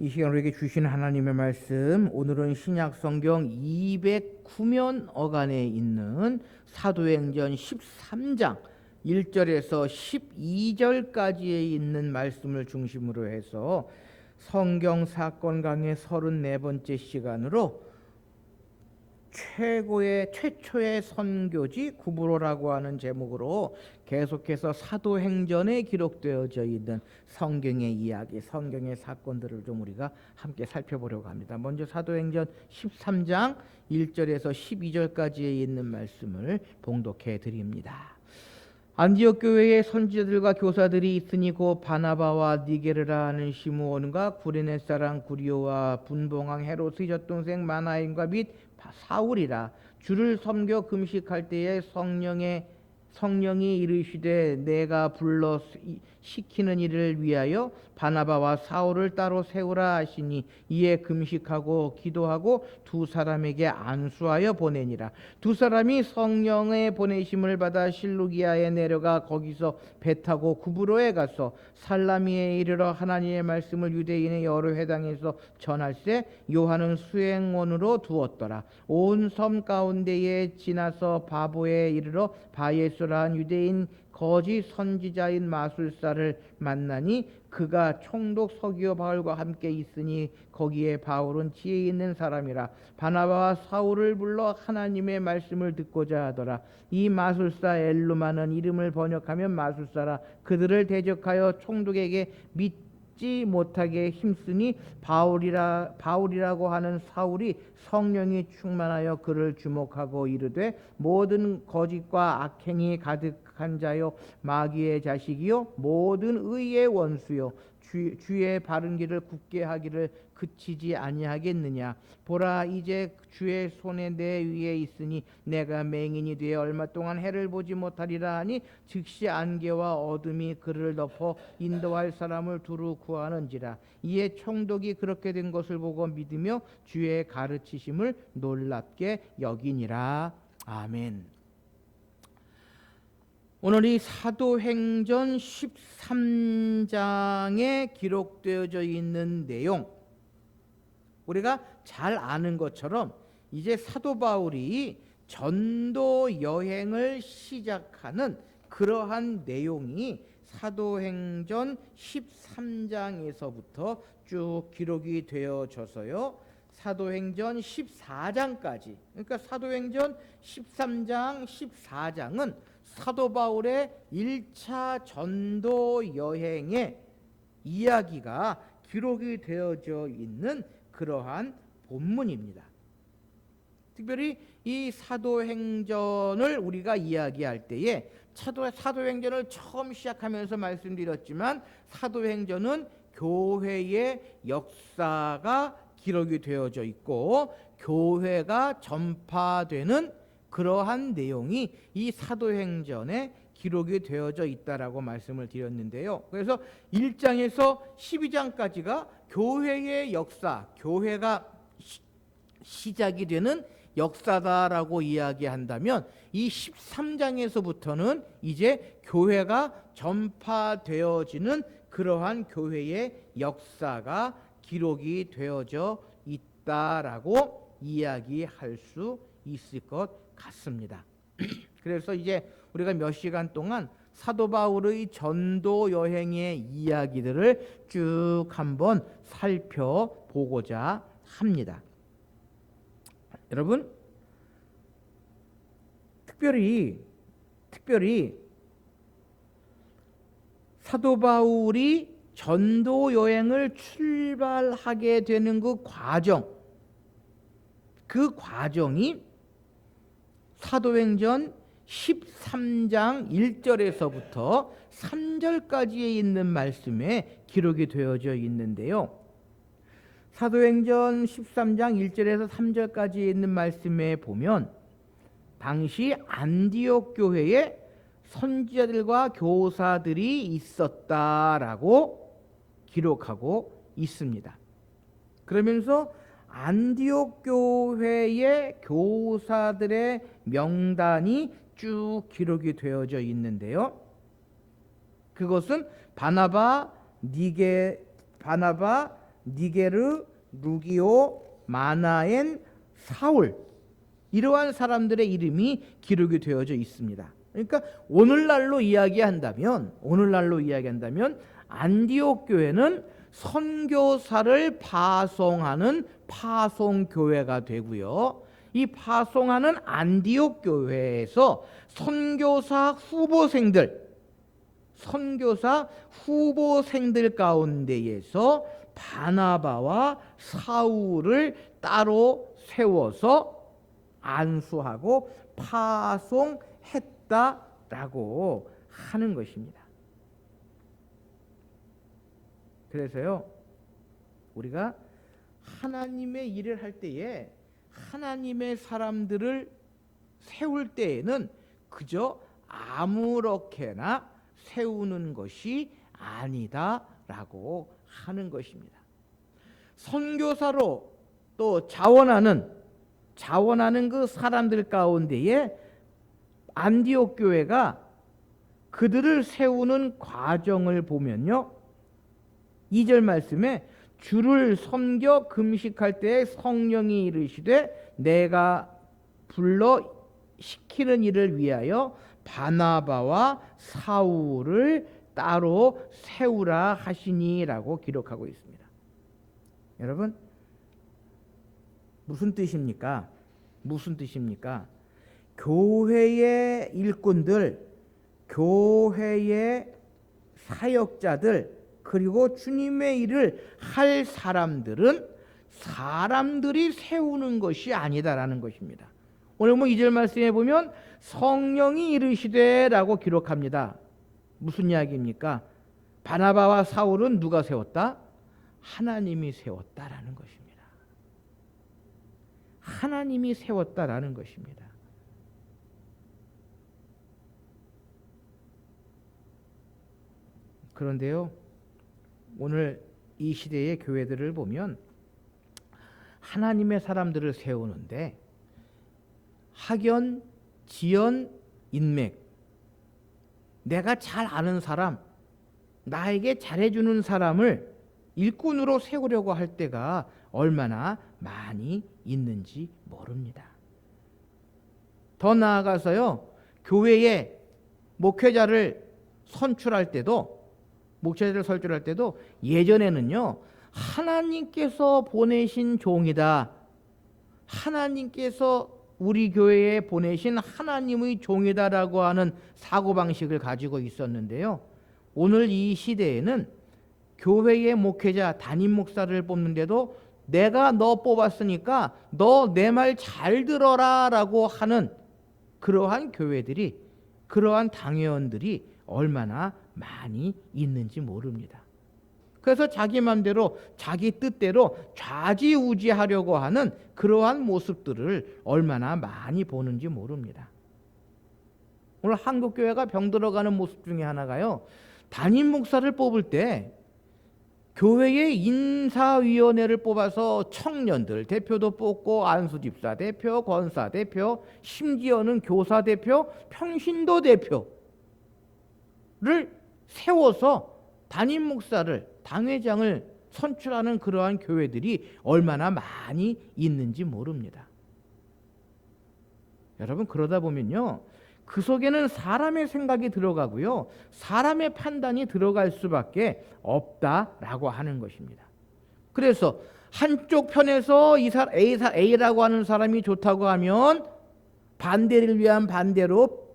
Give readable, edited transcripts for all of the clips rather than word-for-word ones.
이 시간 우리에게 주신 하나님의 말씀, 오늘은 신약 성경 209면 어간에 있는 사도행전 13장 1절에서 12절까지에 있는 말씀을 중심으로 해서 성경 사건 강의 34번째 시간으로 최초의 선교지 구브로라고 하는 제목으로 계속해서 사도행전에 기록되어져 있는 성경의 이야기, 성경의 사건들을 좀 우리가 함께 살펴보려고 합니다. 먼저 사도행전 13장 1절에서 12절까지에 있는 말씀을 봉독해 드립니다. 안디옥 교회에 선지자들과 교사들이 있으니 곧 바나바와 니게르라 하는 시므온과 구레네 사람 구리오와 분봉왕 헤롯의 젖동생 마나임과 및 사울이라. 주를 섬겨 금식할 때에 성령이 이르시되 내가 불러 시키는 일을 위하여 바나바와 사울을 따로 세우라 하시니 이에 금식하고 기도하고 두 사람에게 안수하여 보내니라. 두 사람이 성령의 보내심을 받아 실루기아에 내려가 거기서 배 타고 구브로에 가서 살라미에 이르러 하나님의 말씀을 유대인의 여러 회당에서 전할세 요한은 수행원으로 두었더라. 온 섬 가운데에 지나서 바보에 이르러 바예수라한 유대인 거짓 선지자인 마술사를 만나니 그가 총독 서기오 바울과 함께 있으니 거기에 바울은 지혜 있는 사람이라. 바나바와 사울을 불러 하나님의 말씀을 듣고자 하더라. 이 마술사 엘루마는 이름을 번역하면 마술사라. 그들을 대적하여 총독에게 믿지 못하게 힘쓰니 바울이라고 하는 사울이 성령이 충만하여 그를 주목하고 이르되 모든 거짓과 악행이 가득한 자요 마귀의 자식이요 모든 의의 원수요 주의 바른 길을 굳게 하기를 그치지 아니하겠느냐. 보라 이제 주의 손에 내 위에 있으니 내가 맹인이 되어 얼마 동안 해를 보지 못하리라 하니 즉시 안개와 어둠이 그를 덮어 인도할 사람을 두루 구하는지라. 이에 총독이 그렇게 된 것을 보고 믿으며 주의 가르치심을 놀랍게 여기니라. 아멘. 오늘 이 사도행전 13장에 기록되어져 있는 내용, 우리가 잘 아는 것처럼 이제 사도 바울이 전도 여행을 시작하는 그러한 내용이 사도행전 13장에서부터 쭉 기록이 되어져서요 사도행전 14장까지, 그러니까 사도행전 13장 14장은 사도 바울의 1차 전도 여행의 이야기가 기록이 되어져 있는 그러한 본문입니다. 특별히 이 사도행전을 우리가 이야기할 때에 사도행전을 처음 시작하면서 말씀드렸지만 사도행전은 교회의 역사가 기록이 되어져 있고 교회가 전파되는 그러한 내용이 이 사도행전에 기록이 되어져 있다라고 말씀을 드렸는데요. 그래서 1장에서 12장까지가 교회의 역사, 교회가 시작이 되는 역사다라고 이야기한다면 이 13장에서부터는 이제 교회가 전파되어지는 그러한 교회의 역사가 기록이 되어져 있다라고 이야기할 수 있을 것 같습니다. 그래서 이제 우리가 몇 시간 동안 사도 바울의 전도 여행의 이야기들을 쭉 한번 살펴보고자 합니다. 여러분, 특별히 사도 바울이 전도 여행을 출발하게 되는 그 과정이 사도행전 13장 1절에서부터 3절까지에 있는 말씀에 기록이 되어져 있는데요. 사도행전 13장 1절에서 3절까지에 있는 말씀에 보면 당시 안디옥 교회에 선지자들과 교사들이 있었다라고 기록하고 있습니다. 그러면서 안디옥 교회의 교사들의 명단이 쭉 기록이 되어져 있는데요. 그것은 바나바, 니게르, 루기오, 마나엔, 사울, 이러한 사람들의 이름이 기록이 되어져 있습니다. 그러니까 오늘날로 이야기한다면 안디옥 교회는 선교사를 파송하는 파송교회가 되고요. 이 파송하는 안디옥 교회에서 선교사 후보생들 가운데에서 바나바와 사울을 따로 세워서 안수하고 파송했다라고 하는 것입니다. 그래서요, 우리가 하나님의 일을 할 때에 하나님의 사람들을 세울 때에는 그저 아무렇게나 세우는 것이 아니다라고 하는 것입니다. 선교사로 또 자원하는 그 사람들 가운데에 안디옥 교회가 그들을 세우는 과정을 보면요, 2절 말씀에 주를 섬겨 금식할 때에 성령이 이르시되 내가 불러 시키는 일을 위하여 바나바와 사울을 따로 세우라 하시니라고 기록하고 있습니다. 여러분, 무슨 뜻입니까? 교회의 일꾼들, 교회의 사역자들, 그리고 주님의 일을 할 사람들은 사람들이 세우는 것이 아니다라는 것입니다. 오늘 2절 말씀에 보면 성령이 이르시되라고 기록합니다. 무슨 이야기입니까? 바나바와 사울은 누가 세웠다? 하나님이 세웠다라는 것입니다. 하나님이 세웠다라는 것입니다. 그런데요, 오늘 이 시대의 교회들을 보면 하나님의 사람들을 세우는데 학연, 지연, 인맥, 내가 잘 아는 사람, 나에게 잘해주는 사람을 일꾼으로 세우려고 할 때가 얼마나 많이 있는지 모릅니다. 더 나아가서요, 교회에 목회자를 선출할 때도 예전에는요, 하나님께서 보내신 종이다, 하나님께서 우리 교회에 보내신 하나님의 종이다라고 하는 사고방식을 가지고 있었는데요, 오늘 이 시대에는 교회의 목회자, 담임 목사를 뽑는데도 내가 너 뽑았으니까 너 내 말 잘 들어라 라고 하는 그러한 교회들이, 그러한 당회원들이 얼마나 많이 있는지 모릅니다. 그래서 자기 맘대로 자기 뜻대로 좌지우지하려고 하는 그러한 모습들을 얼마나 많이 보는지 모릅니다. 오늘 한국교회가 병들어가는 모습 중에 하나가요, 담임 목사를 뽑을 때 교회의 인사위원회를 뽑아서 청년들 대표도 뽑고 안수집사 대표, 권사 대표, 심지어는 교사 대표, 평신도 대표를 세워서 담임 목사를, 당회장을 선출하는 그러한 교회들이 얼마나 많이 있는지 모릅니다. 여러분, 그러다 보면요, 그 속에는 사람의 생각이 들어가고요, 사람의 판단이 들어갈 수밖에 없다라고 하는 것입니다. 그래서 한쪽 편에서 A라고 하는 사람이 좋다고 하면 반대를 위한 반대로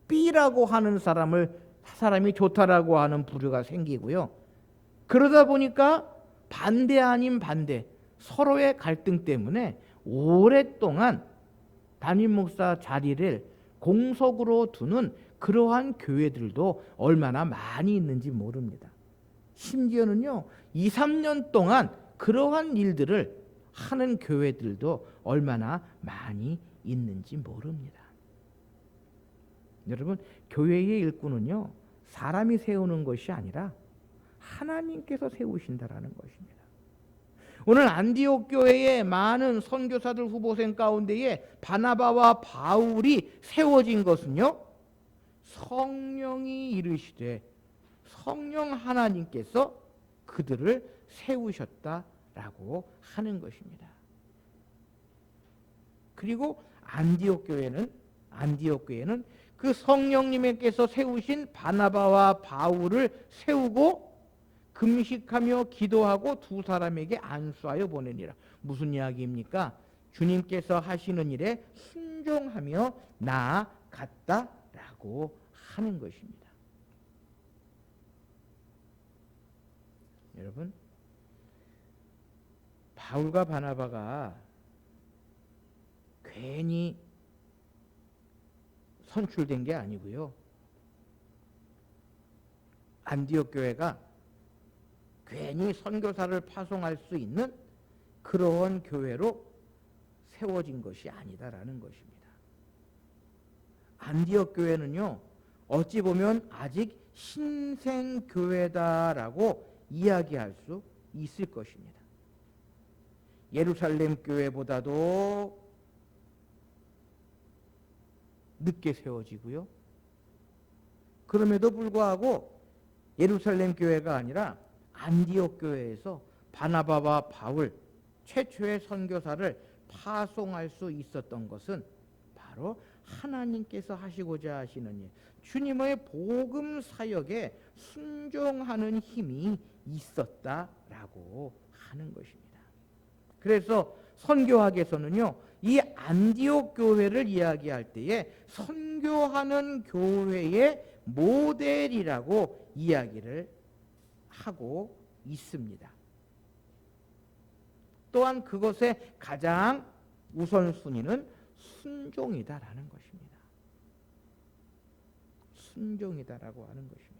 B라고 하는 사람이 좋다라고 하는 부류가 생기고요. 그러다 보니까 반대 아닌 반대, 서로의 갈등 때문에 오랫동안 담임 목사 자리를 공석으로 두는 그러한 교회들도 얼마나 많이 있는지 모릅니다. 심지어는요, 2, 3년 동안 그러한 일들을 하는 교회들도 얼마나 많이 있는지 모릅니다. 여러분, 교회의 일꾼은요, 사람이 세우는 것이 아니라 하나님께서 세우신다라는 것입니다. 오늘 안디옥 교회의 많은 선교사들 후보생 가운데에 바나바와 바울이 세워진 것은요, 성령이 이르시되 성령 하나님께서 그들을 세우셨다라고 하는 것입니다. 그리고 안디옥 교회는 그 성령님께서 세우신 바나바와 바울을 세우고 금식하며 기도하고 두 사람에게 안수하여 보내니라. 무슨 이야기입니까? 주님께서 하시는 일에 순종하며 나아갔다라고 하는 것입니다. 여러분, 바울과 바나바가 괜히 선출된 게 아니고요. 안디옥 교회가 괜히 선교사를 파송할 수 있는 그러한 교회로 세워진 것이 아니다라는 것입니다. 안디옥 교회는요, 어찌 보면 아직 신생교회다라고 이야기할 수 있을 것입니다. 예루살렘 교회보다도 늦게 세워지고요. 그럼에도 불구하고 예루살렘 교회가 아니라 안디옥 교회에서 바나바와 바울 최초의 선교사를 파송할 수 있었던 것은 바로 하나님께서 하시고자 하시는 일, 주님의 복음 사역에 순종하는 힘이 있었다라고 하는 것입니다. 그래서 선교학에서는요, 이 안디옥 교회를 이야기할 때에 선교하는 교회의 모델이라고 이야기를 하고 있습니다. 또한 그것의 가장 우선순위는 순종이다라는 것입니다. 순종이다라고 하는 것입니다.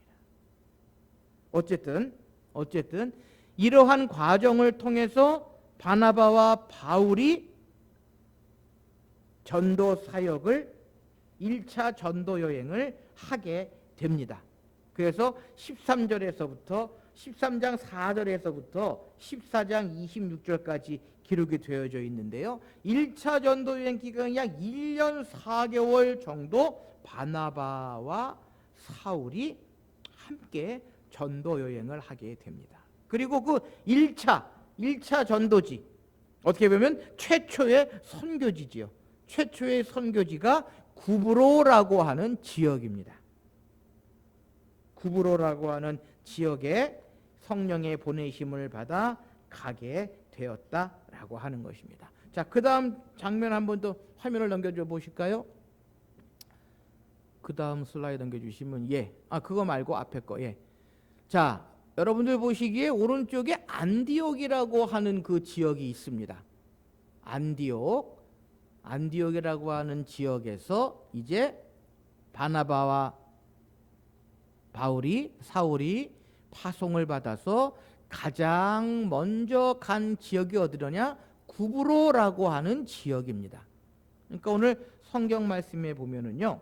어쨌든 이러한 과정을 통해서 바나바와 바울이 전도 사역을 1차 전도 여행을 하게 됩니다. 그래서 13장 4절에서부터 14장 26절까지 기록이 되어져 있는데요. 1차 전도 여행 기간이 약 1년 4개월 정도 바나바와 사울이 함께 전도 여행을 하게 됩니다. 그리고 그 1차 전도지, 어떻게 보면 최초의 선교지지요. 최초의 선교지가 구브로라고 하는 지역입니다. 구브로라고 하는 지역에 성령의 보내심을 받아 가게 되었다라고 하는 것입니다. 자, 그 다음 장면 한 번 더 화면을 넘겨줘 보실까요? 그 다음 슬라이드 넘겨주시면, 그거 말고 앞에 거, 자, 여러분들 보시기에 오른쪽에 안디옥이라고 하는 그 지역이 있습니다. 안디옥이라고 하는 지역에서 이제 바나바와 사울이 파송을 받아서 가장 먼저 간 지역이 어디로냐? 구브로라고 하는 지역입니다. 그러니까 오늘 성경 말씀에 보면은요,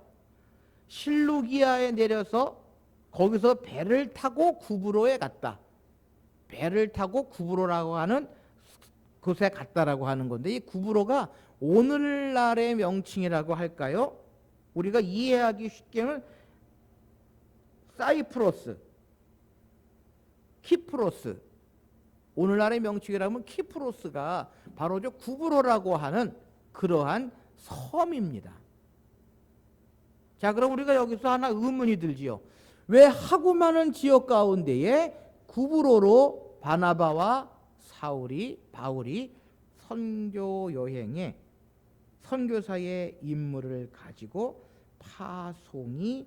실루기아에 내려서 거기서 배를 타고 구브로에 갔다. 배를 타고 구브로라고 하는 곳에 갔다라고 하는 건데, 이 구브로가 오늘날의 명칭이라고 할까요? 우리가 이해하기 쉽게는 사이프러스, 키프로스, 오늘날의 명칭이라면 키프로스가 바로 저 구브로라고 하는 그러한 섬입니다. 자, 그럼 우리가 여기서 하나 의문이 들지요. 왜 하고 많은 지역 가운데에 구브로로 바나바와 바울이 선교 여행에 선교사의 임무를 가지고 파송이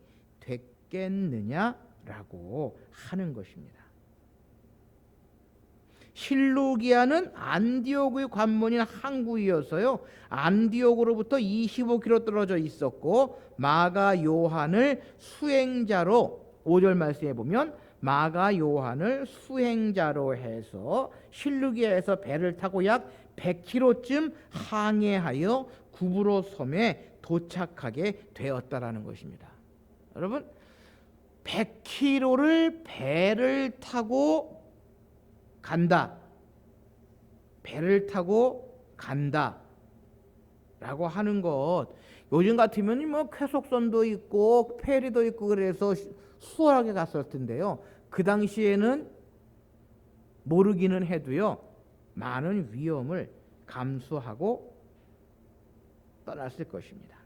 됐겠느냐라고 하는 것입니다. 실루기아는 안디옥의 관문인 항구이어서요, 안디옥으로부터 25km 떨어져 있었고, 마가 요한을 수행자로, 5절 말씀에 보면 마가 요한을 수행자로 해서 실루기아에서 배를 타고 약 100km쯤 항해하여 구브로 섬에 도착하게 되었다라는 것입니다. 여러분, 100km를 배를 타고 간다. 배를 타고 간다. 라고 하는 것, 요즘 같으면 뭐 쾌속선도 있고 페리도 있고 그래서 수월하게 갔을 텐데요. 그 당시에는 모르기는 해도요 많은 위험을 감수하고 떠났을 것입니다.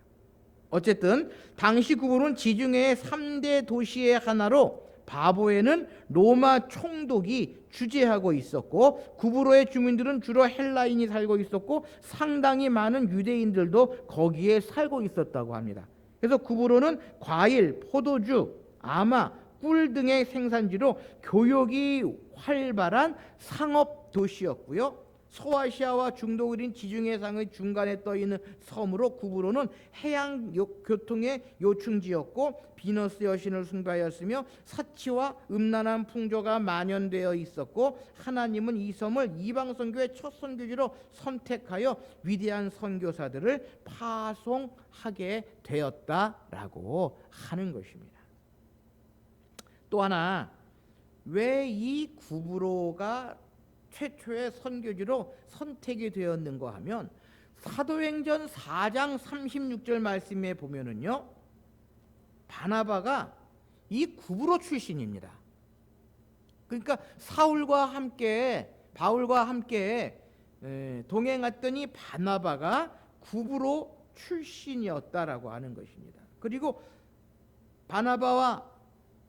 어쨌든 당시 구브로는 지중해의 3대 도시의 하나로 바보에는 로마 총독이 주재하고 있었고 구브로의 주민들은 주로 헬라인이 살고 있었고 상당히 많은 유대인들도 거기에 살고 있었다고 합니다. 그래서 구브로는 과일, 포도주, 아마, 꿀 등의 생산지로 교역이 활발한 상업 도시였고요. 소아시아와 중동을인 지중해상의 중간에 떠있는 섬으로 구브로는 해양 교통의 요충지였고 비너스 여신을 숭배하였으며 사치와 음란한 풍조가 만연되어 있었고 하나님은 이 섬을 이방 선교의 첫 선교지로 선택하여 위대한 선교사들을 파송하게 되었다라고 하는 것입니다. 또 하나, 왜 이 구브로가 최초의 선교지로 선택이 되었는가 하면 사도행전 4장 36절 말씀에 보면은요 바나바가 이 구브로 출신입니다. 그러니까 바울과 함께 동행했더니 바나바가 구브로 출신이었다라고 하는 것입니다. 그리고 바나바와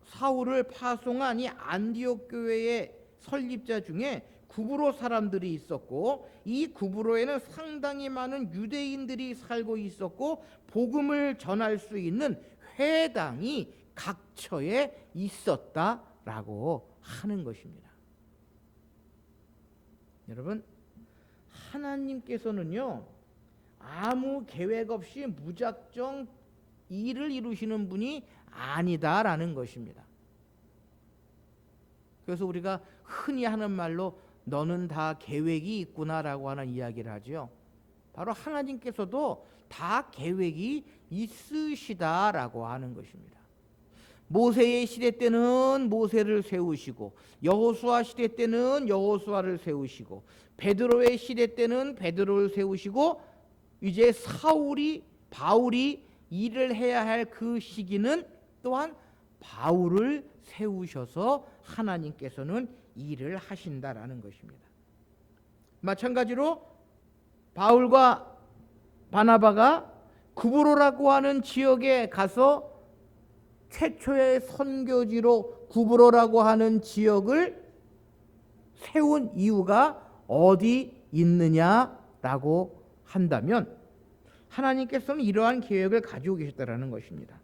사울을 파송한 이 안디옥 교회의 설립자 중에 구브로 사람들이 있었고 이 구브로에는 상당히 많은 유대인들이 살고 있었고 복음을 전할 수 있는 회당이 각처에 있었다라고 하는 것입니다. 여러분, 하나님께서는요 아무 계획 없이 무작정 일을 이루시는 분이 아니다라는 것입니다. 그래서 우리가 흔히 하는 말로 너는 다 계획이 있구나라고 하는 이야기를 하죠. 바로 하나님께서도 다 계획이 있으시다라고 하는 것입니다. 모세의 시대 때는 모세를 세우시고 여호수아 시대 때는 여호수아를 세우시고 베드로의 시대 때는 베드로를 세우시고 이제 바울이 일을 해야 할 그 시기는 또한 바울을 세우셔서 하나님께서는 일을 하신다라는 것입니다. 마찬가지로 바울과 바나바가 구브로라고 하는 지역에 가서 최초의 선교지로 구브로라고 하는 지역을 세운 이유가 어디 있느냐라고 한다면 하나님께서는 이러한 계획을 가지고 계셨다라는 것입니다.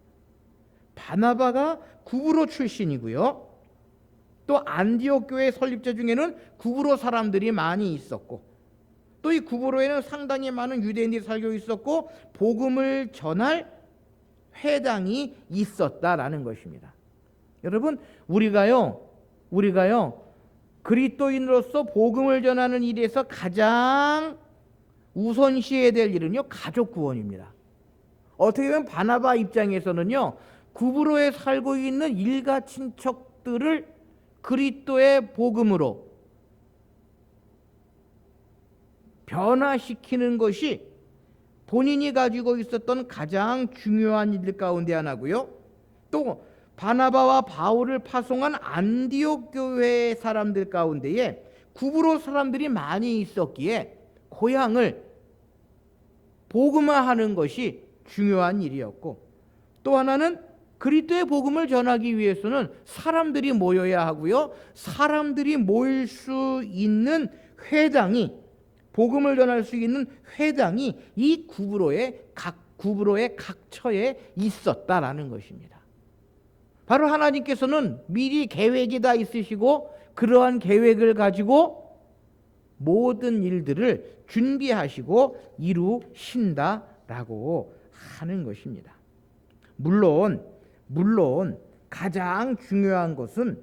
바나바가 구브로 출신이고요. 또 안디옥 교회 설립자 중에는 구브로 사람들이 많이 있었고 또 이 구브로에는 상당히 많은 유대인들이 살고 있었고 복음을 전할 회당이 있었다라는 것입니다. 여러분, 우리가요 그리스도인으로서 복음을 전하는 일에서 가장 우선시해야 될 일은요 가족 구원입니다. 어떻게 보면 바나바 입장에서는요 구브로에 살고 있는 일가 친척들을 그리스도의 복음으로 변화시키는 것이 본인이 가지고 있었던 가장 중요한 일 가운데 하나고요. 또 바나바와 바울을 파송한 안디옥 교회 사람들 가운데에 구브로 사람들이 많이 있었기에 고향을 복음화하는 것이 중요한 일이었고 또 하나는 그리스도의 복음을 전하기 위해서는 사람들이 모여야 하고요. 사람들이 모일 수 있는 회당이 복음을 전할 수 있는 회당이 이 구브로의 각처에 있었다라는 것입니다. 바로 하나님께서는 미리 계획이 다 있으시고 그러한 계획을 가지고 모든 일들을 준비하시고 이루신다라고 하는 것입니다. 물론 가장 중요한 것은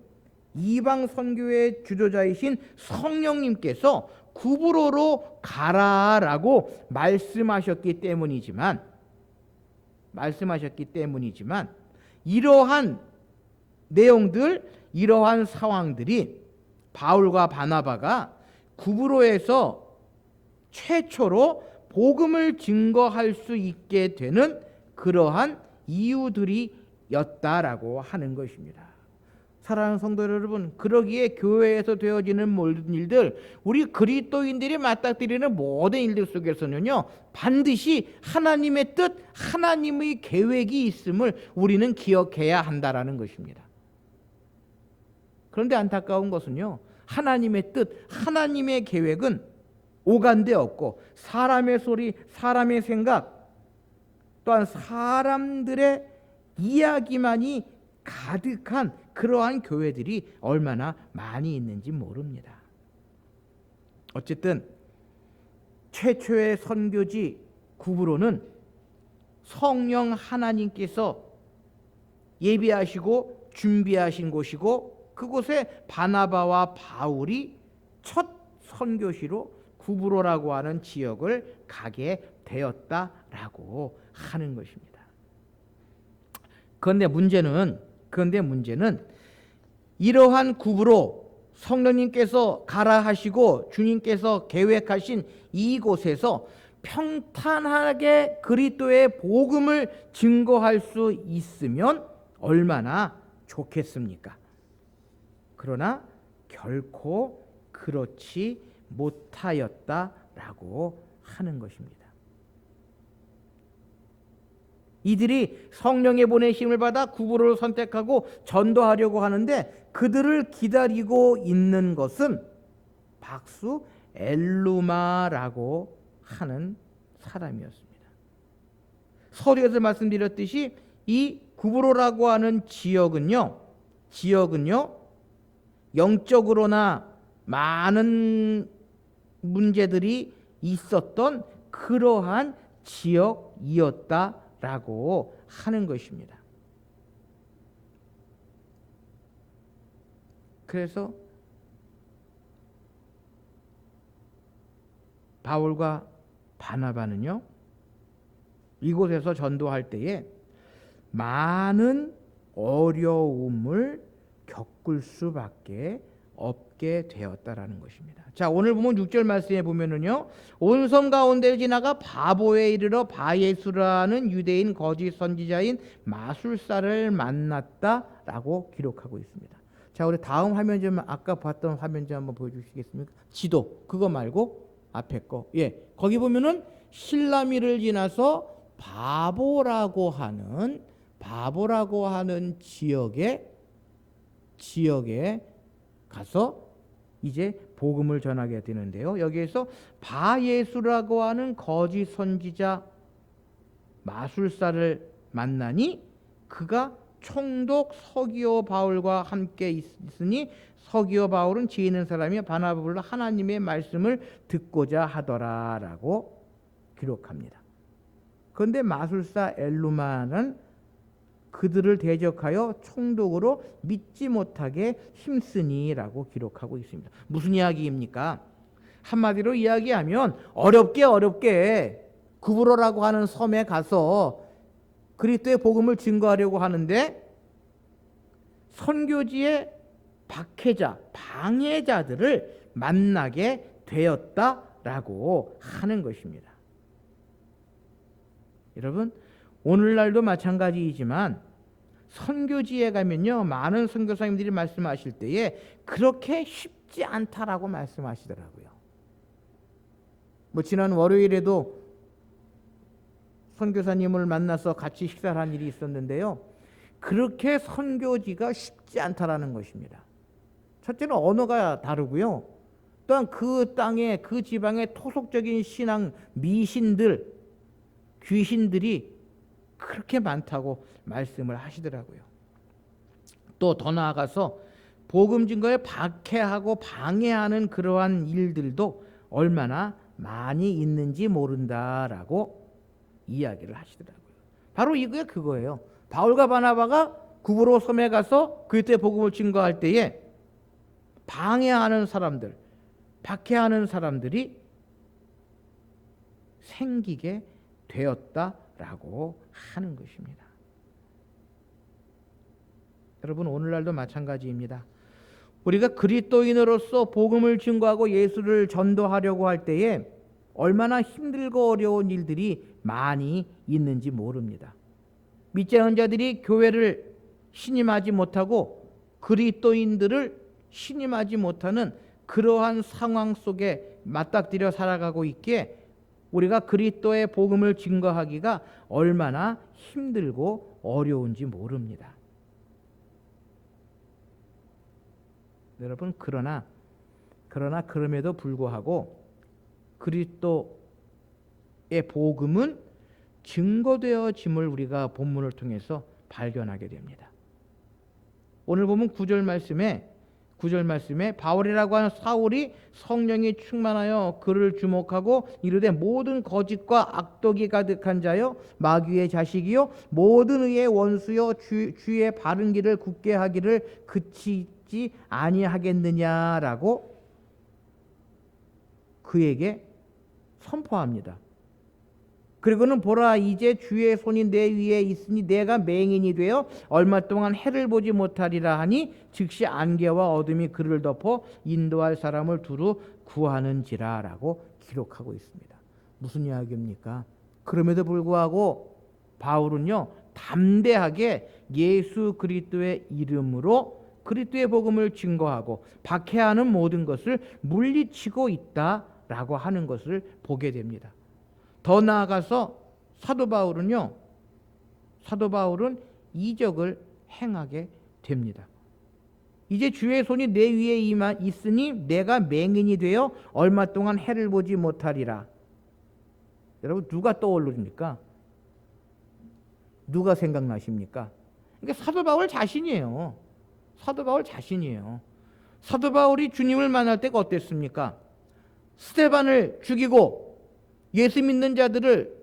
이방 선교의 주도자이신 성령님께서 구브로로 가라라고 말씀하셨기 때문이지만 이러한 내용들, 이러한 상황들이 바울과 바나바가 구브로에서 최초로 복음을 증거할 수 있게 되는 그러한 이유들이었다라고 하는 것입니다. 사랑하는 성도 여러분, 그러기에 교회에서 되어지는 모든 일들, 우리 그리스도인들이 맞닥뜨리는 모든 일들 속에서는요, 반드시 하나님의 뜻, 하나님의 계획이 있음을 우리는 기억해야 한다라는 것입니다. 그런데 안타까운 것은요, 하나님의 뜻, 하나님의 계획은 오간데 없고 사람의 소리, 사람의 생각, 또한 사람들의 이야기만이 가득한 그러한 교회들이 얼마나 많이 있는지 모릅니다. 어쨌든 최초의 선교지 구브로는 성령 하나님께서 예비하시고 준비하신 곳이고, 그곳에 바나바와 바울이 첫 선교시로 구브로라고 하는 지역을 가게 되었다라고 하는 것입니다. 그런데 문제는 이러한 구브로, 성령님께서 가라 하시고 주님께서 계획하신 이곳에서 평탄하게 그리스도의 복음을 증거할 수 있으면 얼마나 좋겠습니까? 그러나 결코 그렇지 못하였다라고 하는 것입니다. 이들이 성령의 보내심을 받아 구브로를 선택하고 전도하려고 하는데, 그들을 기다리고 있는 것은 박수 엘루마라고 하는 사람이었습니다. 서두에서 말씀드렸듯이 이 구브로라고 하는 지역은요 영적으로나 많은 문제들이 있었던 그러한 지역이었다라고 하는 것입니다. 그래서 바울과 바나바는요, 이곳에서 전도할 때에 많은 어려움을 겪을 수밖에 없게 되었다라는 것입니다. 자, 오늘 보면 6절 말씀에 보면은요, 온 섬 가운데를 지나가 바보에 이르러 바예수라는 유대인 거짓 선지자인 마술사를 만났다라고 기록하고 있습니다. 자, 우리 다음 화면 좀, 아까 봤던 화면 좀 한번 보여주시겠습니까? 지도, 그거 말고 앞에 거. 예, 거기 보면은 실라미를 지나서 바보라고 하는 지역에 가서 이제 복음을 전하게 되는데요. 여기에서 바예수라고 하는 거짓 선지자 마술사를 만나니 그가 총독 서기오 바울과 함께 있으니 서기오 바울은 지혜 있는 사람이 바나바를 불러 하나님의 말씀을 듣고자 하더라라고 기록합니다. 그런데 마술사 엘루마는 그들을 대적하여 총독으로 믿지 못하게 힘쓰니라고 기록하고 있습니다. 무슨 이야기입니까? 한마디로 이야기하면 어렵게 구브로라고 하는 섬에 가서 그리스도의 복음을 증거하려고 하는데 선교지의 박해자, 방해자들을 만나게 되었다라고 하는 것입니다. 여러분, 오늘날도 마찬가지이지만 선교지에 가면요, 많은 선교사님들이 말씀하실 때에 그렇게 쉽지 않다라고 말씀하시더라고요. 뭐 지난 월요일에도 선교사님을 만나서 같이 식사를 한 일이 있었는데요, 그렇게 선교지가 쉽지 않다라는 것입니다. 첫째는 언어가 다르고요, 또한 그 땅에, 그 지방의 토속적인 신앙, 미신들, 귀신들이 그렇게 많다고 말씀을 하시더라고요. 또 더 나아가서 복음 증거에 박해하고 방해하는 그러한 일들도 얼마나 많이 있는지 모른다라고 이야기를 하시더라고요. 바로 이게 그거예요. 바울과 바나바가 구브로 섬에 가서 그리스도의 복음을 증거할 때에 방해하는 사람들, 박해하는 사람들이 생기게 되었다라고 하는 것입니다. 여러분, 오늘날도 마찬가지입니다. 우리가 그리스도인으로서 복음을 증거하고 예수를 전도하려고 할 때에 얼마나 힘들고 어려운 일들이 많이 있는지 모릅니다. 믿지 않은 자들이 교회를 신임하지 못하고 그리스도인들을 신임하지 못하는 그러한 상황 속에 맞닥뜨려 살아가고 있기에 우리가 그리스도의 복음을 증거하기가 얼마나 힘들고 어려운지 모릅니다. 여러분, 그러나 그럼에도 불구하고 그리스도의 복음은 증거되어짐을 우리가 본문을 통해서 발견하게 됩니다. 오늘 보면 9절 말씀에 바울이라고 하는 사울이 성령이 충만하여 그를 주목하고 이르되 모든 거짓과 악독이 가득한 자여 마귀의 자식이요 모든 의의 원수요 주의 바른 길을 굳게 하기를 그치지 아니하겠느냐라고 그에게 선포합니다. 그리고는 보라 이제 주의 손이 내 위에 있으니 내가 맹인이 되어 얼마 동안 해를 보지 못하리라 하니 즉시 안개와 어둠이 그를 덮어 인도할 사람을 두루 구하는지라 라고 기록하고 있습니다. 무슨 이야기입니까? 그럼에도 불구하고 바울은요 담대하게 예수 그리스도의 이름으로 그리스도의 복음을 증거하고 박해하는 모든 것을 물리치고 있다라고 하는 것을 보게 됩니다. 더 나아가서 사도 바울은 이적을 행하게 됩니다. 이제 주의 손이 내 위에 있으니 내가 맹인이 되어 얼마 동안 해를 보지 못하리라. 여러분 누가 떠오릅니까? 누가 생각나십니까? 이게 사도 바울 자신이에요. 사도 바울이 주님을 만날 때가 어땠습니까? 스데반을 죽이고 예수 믿는 자들을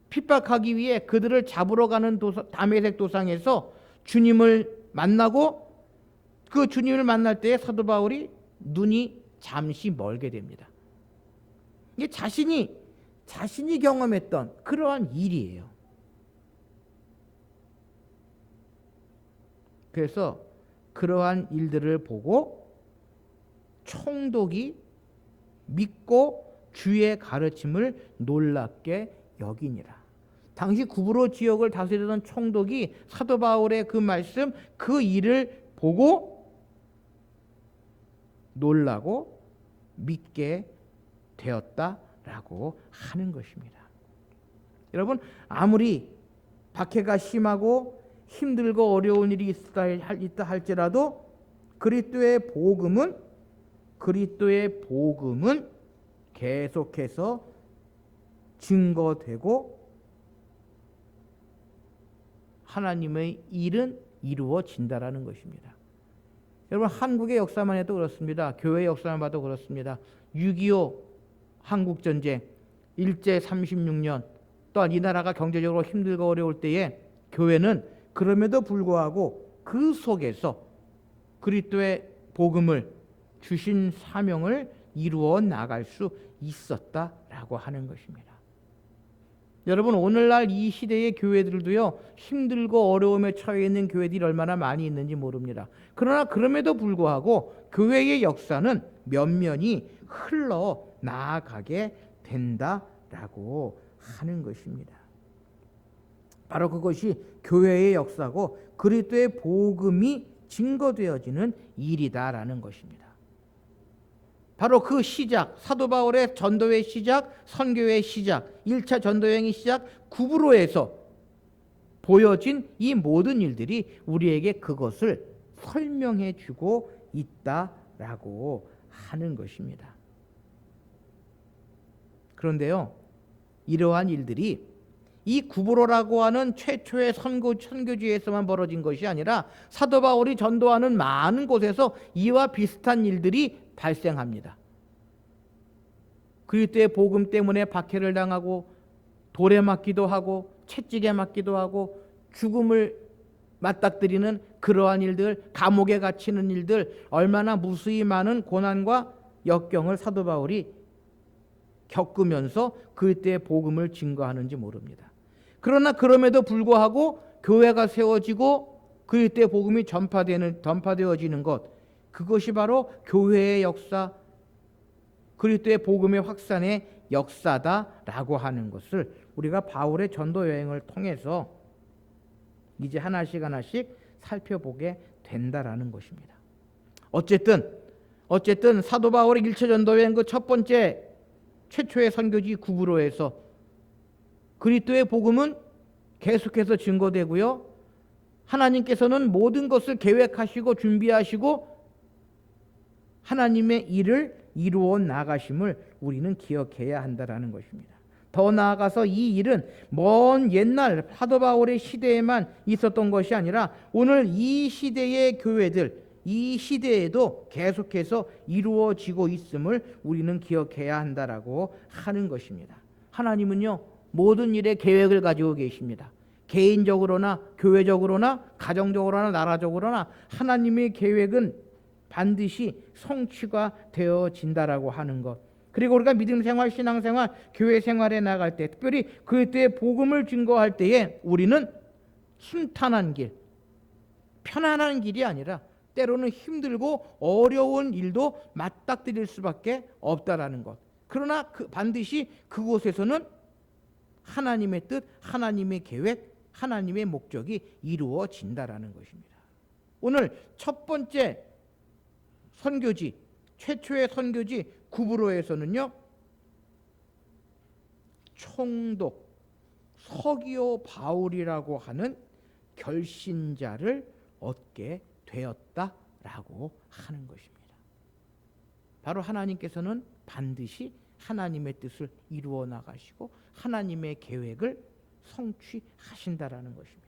핍박하기 위해 그들을 잡으러 가는 다메섹 도상에서 주님을 만나고 그 주님을 만날 때에 사도 바울이 눈이 잠시 멀게 됩니다. 이게 자신이 경험했던 그러한 일이에요. 그래서 그러한 일들을 보고 총독이 믿고 주의 가르침을 놀랍게 여기니라. 당시 구브로 지역을 다스리던 총독이 사도 바울의 그 말씀, 그 일을 보고 놀라고 믿게 되었다라고 하는 것입니다. 여러분, 아무리 박해가 심하고 힘들고 어려운 일이 있다 할지라도 그리스도의 복음은 계속해서 증거되고 하나님의 일은 이루어진다라는 것입니다. 여러분 한국의 역사만 해도 그렇습니다. 교회 역사만 봐도 그렇습니다. 6.25 한국전쟁, 일제 36년, 또한 이 나라가 경제적으로 힘들고 어려울 때에 교회는 그럼에도 불구하고 그 속에서 그리스도의 복음을 주신 사명을 이루어 나갈 수 있었다라고 하는 것입니다. 여러분 오늘날 이 시대의 교회들도요 힘들고 어려움에 처해 있는 교회들이 얼마나 많이 있는지 모릅니다. 그러나 그럼에도 불구하고 교회의 역사는 면면이 흘러 나아가게 된다라고 하는 것입니다. 바로 그것이 교회의 역사고 그리스도의 복음이 증거되어지는 일이다라는 것입니다. 바로 그 시작, 사도 바울의 전도의 시작, 선교의 시작, 1차 전도여행의 시작, 구브로에서 보여진 이 모든 일들이 우리에게 그것을 설명해 주고 있다라고 하는 것입니다. 그런데요, 이러한 일들이 이 구브로라고 하는 최초의 선교지에서만 벌어진 것이 아니라 사도 바울이 전도하는 많은 곳에서 이와 비슷한 일들이 발생합니다. 그리스도의 복음 때문에 박해를 당하고 돌에 맞기도 하고 채찍에 맞기도 하고 죽음을 맞닥뜨리는 그러한 일들, 감옥에 갇히는 일들, 얼마나 무수히 많은 고난과 역경을 사도 바울이 겪으면서 그리스도의 복음을 증거하는지 모릅니다. 그러나 그럼에도 불구하고 교회가 세워지고 그리스도의 복음이 전파되어지는 것, 그것이 바로 교회의 역사, 그리스도의 복음의 확산의 역사다라고 하는 것을 우리가 바울의 전도 여행을 통해서 이제 하나씩 살펴보게 된다라는 것입니다. 어쨌든 사도 바울의 1차 전도여행 그 첫 번째 최초의 선교지 구브로에서 그리스도의 복음은 계속해서 증거되고요. 하나님께서는 모든 것을 계획하시고 준비하시고 하나님의 일을 이루어 나가심을 우리는 기억해야 한다라는 것입니다. 더 나아가서 이 일은 먼 옛날 사도 바울의 시대에만 있었던 것이 아니라 오늘 이 시대의 교회들, 이 시대에도 계속해서 이루어지고 있음을 우리는 기억해야 한다라고 하는 것입니다. 하나님은요, 모든 일에 계획을 가지고 계십니다. 개인적으로나 교회적으로나 가정적으로나 나라적으로나 하나님의 계획은 반드시 성취가 되어진다라고 하는 것. 그리고 우리가 믿음 생활, 신앙 생활, 교회 생활에 나갈 때, 특별히 그때의 복음을 증거할 때에 우리는 순탄한 길, 편안한 길이 아니라 때로는 힘들고 어려운 일도 맞닥뜨릴 수밖에 없다라는 것. 그러나 반드시 그곳에서는 하나님의 뜻, 하나님의 계획, 하나님의 목적이 이루어진다라는 것입니다. 오늘 첫 번째 선교지, 최초의 선교지 구브로에서는요, 총독 서기오 바울이라고 하는 결신자를 얻게 되었다라고 하는 것입니다. 바로 하나님께서는 반드시 하나님의 뜻을 이루어 나가시고 하나님의 계획을 성취하신다라는 것입니다.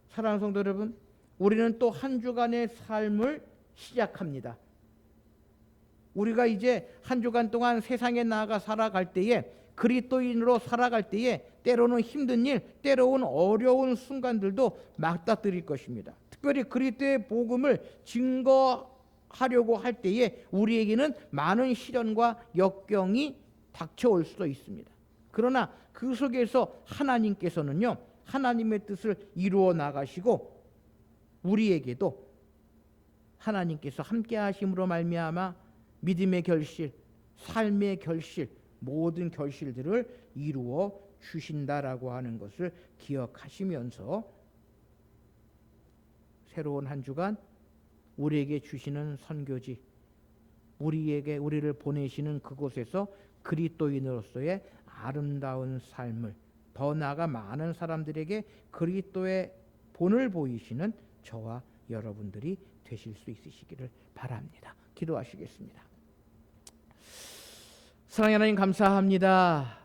사랑하는 성도 여러분, 우리는 또 한 주간의 삶을 시작합니다. 우리가 이제 한 주간 동안 세상에 나아가 살아갈 때에, 그리스도인으로 살아갈 때에 때로는 힘든 일, 때로는 어려운 순간들도 맞닥뜨릴 것입니다. 특별히 그리스도의 복음을 증거하려고 할 때에 우리에게는 많은 시련과 역경이 닥쳐올 수도 있습니다. 그러나 그 속에서 하나님께서는요, 하나님의 뜻을 이루어 나가시고 우리에게도 하나님께서 함께 하심으로 말미암아 믿음의 결실, 삶의 결실, 모든 결실들을 이루어 주신다라고 하는 것을 기억하시면서 새로운 한 주간 우리에게 주시는 선교지, 우리를 보내시는 그곳에서 그리스도인으로서의 아름다운 삶을, 더 나아가 많은 사람들에게 그리스도의 본을 보이시는 저와 여러분들이 되실 수 있으시기를 바랍니다. 기도하시겠습니다. 사랑하는 하나님, 감사합니다.